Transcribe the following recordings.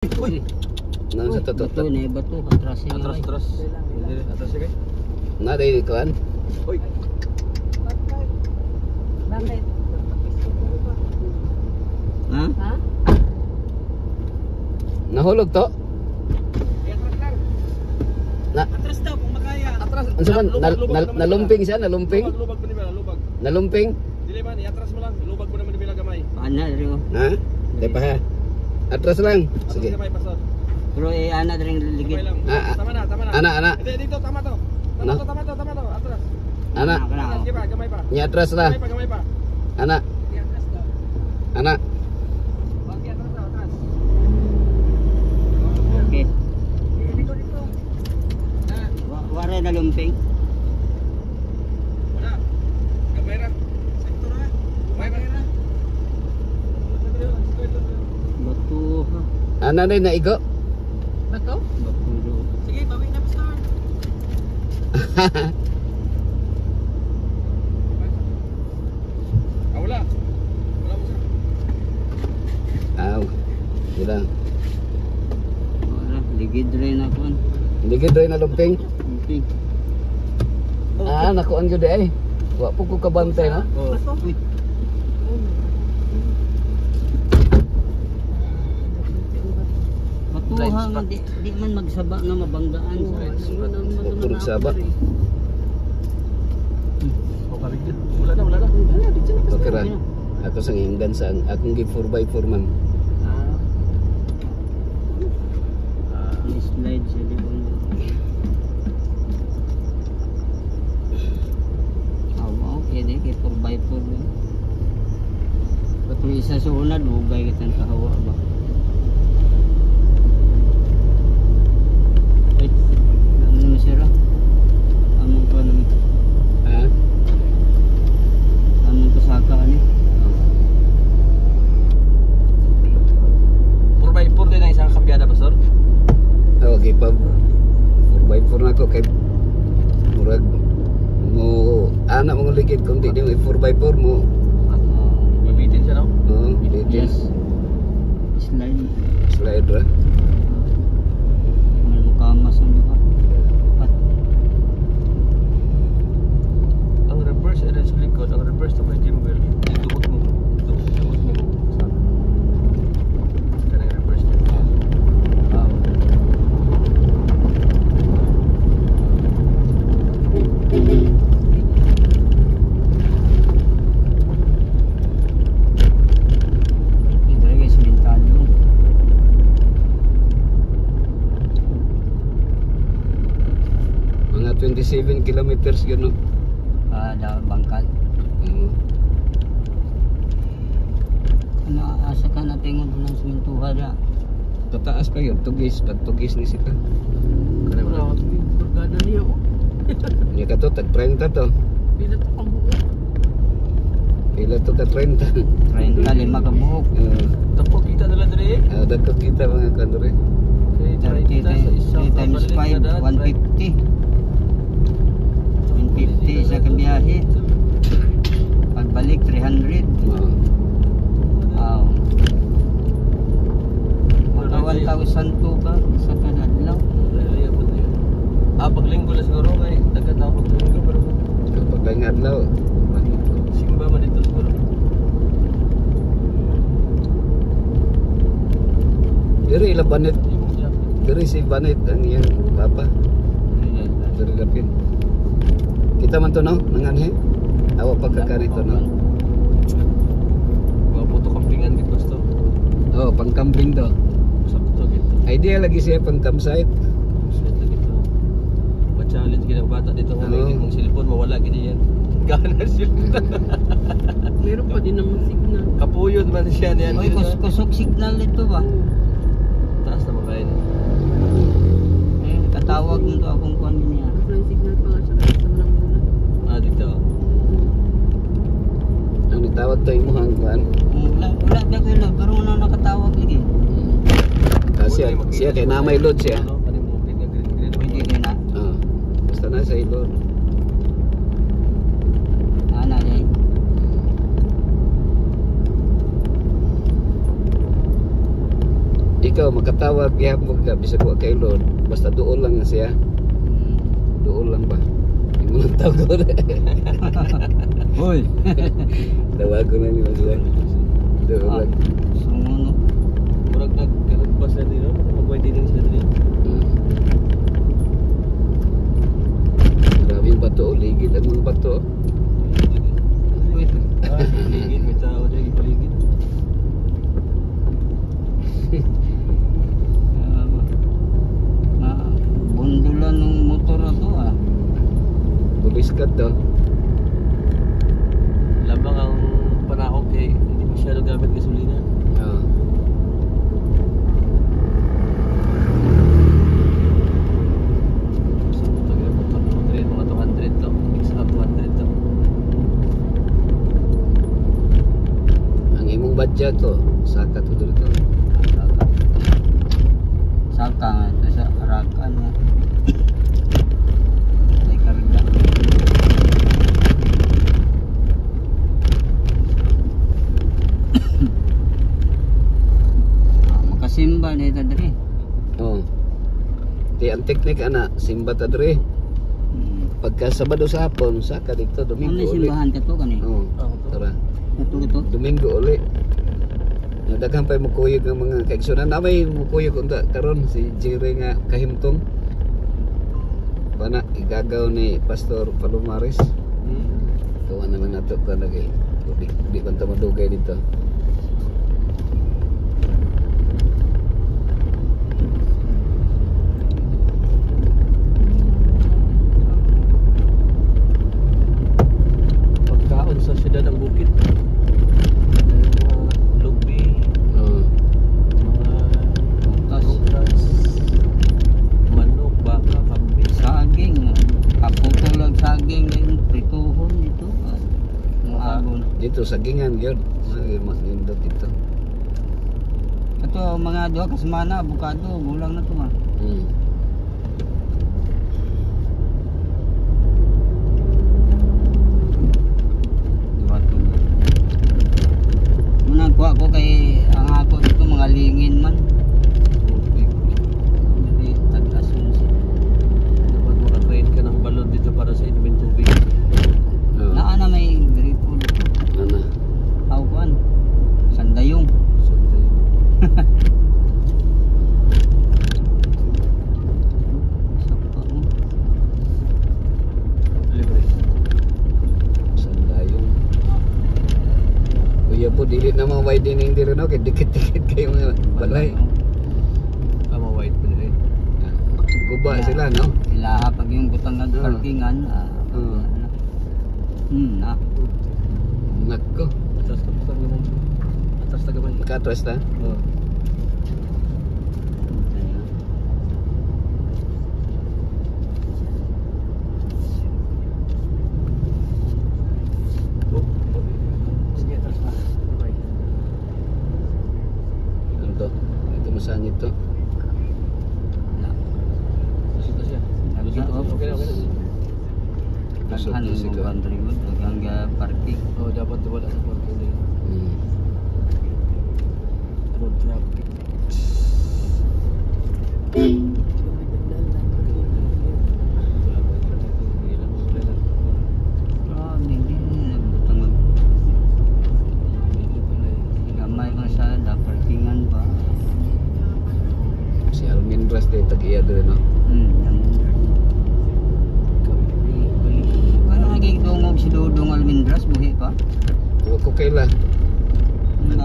Uy. Nang sa totoo. Bato na bato atras niya. Atras. Atras kay. Na dai kuan. Uy. Bakit? Ha? Ha? Nahulog to. Na Atras daw kung makaya. Atras. unsa man nalumping siya, nalumping. Lubag mo ni Bela, lubag. Nalumping. Dili man, iatras mo lang. Lubag mo naman ni Bela gamay. Ana rin. Ha? Dai pa ha. Atras lang. Atras Sige. gamay pastor. Pero ana rin Gamay ligid. lang. Tama na. Ana. Hindi, dito tama to. Tama to. Atras. Ana. Atras, sige pa, gamay pa. Nya atras na. Gamay pa. Ana. Iatras daw. Ana. Wag iatras daw, atras. Okay. Dito. Wala na lumping. Wala. Gamay ra. Sektor na. Gamay ra. Bato ha. Ana dai naigo. Bato? Bato do. Sige, bawi na pastor. Wala. Wala mo sir. Aw. Sila. Wala ligid rin ako. Hindi gid rin nalumping. Lumping. Ah, nakuan gyud ay. Wa po ko kabantay no. Oh. Bato? Uy. Batuha nga di man magsaba nga mabanggaan sa Purog saba. O kabig din. Wala na. Okay ra. Ako sang hinggan sa akong gi 4x4 man. slide siya di ba? Okay di kay 4x4 din. Patong isa sa una dugay kitang kahawa ba. Wait, ano na siya ra? Among pa naman. Ha? Among pasaka ni. 4x4 din ang isang kabyada pastor. Okay pa 4x4 na ko kay murag mo anak mo ligid kung di mo 4x4 mo Mabitin siya no? details Slide. slide ra. Ano kamas ang duha. Pat. Ang reverse ay sa likod. Ang reverse to kay gimbal. Dudukot mo. Kana yung reverse niya. Idre guys mental yung. Mga 27 kilometers yun no. Da bangkal. Ano asa ka na tingod ng simentuha da. Pataas pa yun, tugis, pagtugis ni sila. Kana wala. Bargada niya oh. Niya ka to, tag 30 to. Pila to pang buo. Pila to ka 30. 30 lima ka buhok. Tapo kita nila dire. Dagko kita mga kanore. Kay 3 times 5, 150. 150 sa kabiyahe. Pagbalik 300. Wow. Maka 1,000 to ka sa kadadlaw. Pag linggo lang siguro kay dagat na pag linggo pero Kapag lang adlaw, simba man dito siguro. diri ila banit, diri si banit ang iyang papa. Diri lapin. Kita man to no, nanganhe. Awa pagkakari to no. Mga puto kampingan gid gusto. Oh, pang camping to. Sakto gito. Idea lagi siya pang campsite. Sakto gito. Ma-challenge gid ang bata dito nga Oo. may mong cellphone mawala gid yan. Gana siya. Meron pa din naman signal. Kapuyod man siya niyan. Oy, kusog signal nito ba? Taas na makain. Katawag nito akong kuan niya. Offline signal pa nga siya kasi sa manang muna. Dito. Ang tawag to imuhang kuan. Wala ba kayo pero wala nakatawag lagi. Siya kay na may load siya. Ano, kaning mo green green. Pwede din na. Basta na sa load. Ana din. Ikaw makatawag gihapon ka bisag wa kay load. Basta duol lang siya. Duol lang ba? Imo lang tawag. Hoy. Tawag ko na ni Masya. Duol lang. Sumunod. Murag nagkagbas na din, no? Mag-white din sila din. Grabe yung bato, ligid ang mga bato. Paligid, may tao dyan, paligid. Bundulan ng motor na to ah. Pulis ka to. Lamang ang panahon kay hindi masyado gamit gasolina. Oo. So, mga 200 lang. Isa ka 200 lang. Ang imong budget to, saka to dito. Saka nga ito sa Arakan nga. May karga. Makasimba dito diri. Oo. Di ang teknik ana, simba ta dre. Pagka Sabado sa hapon, saka dito Ano Domingo yung uli. simbahan ka to kani? Oo. Tara. Ito. Domingo uli. Daghan pa mo kuyog ng mga kaigsunan. Namay mo kuyog unta karon si Jerry nga kahimtong. Bana igagaw ni Pastor Palomares. Kawa naman nato ka lagi. Di banta madugay dito. Pagkaon sa siyudad ang bukid. Mga lubi, Oo. mga Butas. prutas, manok, baka, kambing. Saging. Kaputol saging yung prituhon dito. Mga agon. Dito sagingan gyud. Mas nindot dito. Ito mga duha ka semana avocado gulang na to ah. Duha to. Muna kuha ko kay ang ako dito mga lingin man. Jadi tag-asun siya. Dapat makatrain ka ng balon dito para sa inumin tubig. Oo. Naa na may gripo dito. Ana. Awan. Sandayong. Sunday. Sakto mo. Libre. Sandayong. Kuya po dili na mga widening diri no kay dikit-dikit kayo mga balay. Ama white pa rin. Guba sila no. Ilaha pag yung butang ng Oo. parkingan. Oo. Na. Nako. Atas na pa gamay. Atas na gamay. Makatras ta. Oo. Oh, sige, atas na. Bye. Ano to? Ito masangit to. Lusot na siya. Lusot na siya. Okay na, okay na. Lusot Daghan na yung siya. country mo, daghang parking. Oh, dapat wala sa parking na yun. Hmm. Road traffic. Hindi nagbutang mag gamay pa sa da parkingan pa. Si Almindras de tag-iya diri no. Ano naging dungog si Dudong Almindras buhi pa? Wa ko kaila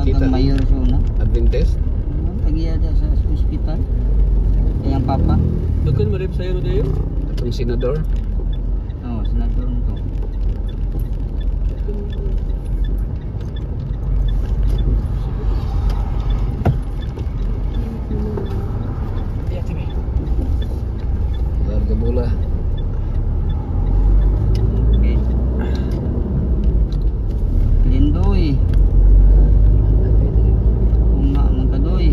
Kita. Nagang mayor siya na. Adventist. Tagiya da sa ospital. Kaya ang papa. Dagkan marip sa'yo na yun? Atong senador. Oo, senador to. Larga bola. Okay. Lindoy. Uma magkadoy.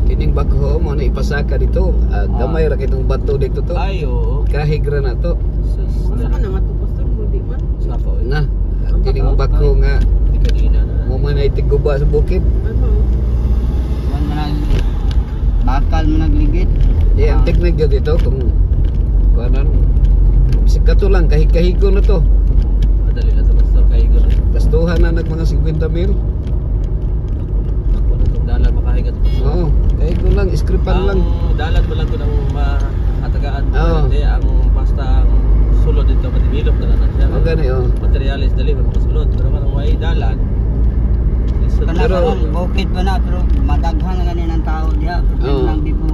Kining bakho mo na ipasaka dito. Gamay ra kitong bato dito to. Ay, oo. Kahig ra na to. Sus, Asa ka na nga to, Pastor? Hindi man. Sapa, eh. Na. Kining bakho nga kanina na. Mo man ay tiguba sa bukid. Ano? Kuwan mo nag bakal mo nagligid. Di ang teknik yun dito kung kuanan sikato lang kahig-kahigo na to. Madali lang ito basta kahigo na. Gastuhan na nag mga 50,000. Ako na itong dalan makahingat. Oo, kahigo lang, iskripan lang. Ang dalan mo lang ko ng maatagaan. Oo. Hindi, ang basta ang sulod dito, madibilog na lang siya. O gani oh. Materialis dali, makasulod. Pero kung may dalan, lisod. Kana Pero- karon bukid pa na pero madaghan na ganin ang tao diha. Oo. Nang bibo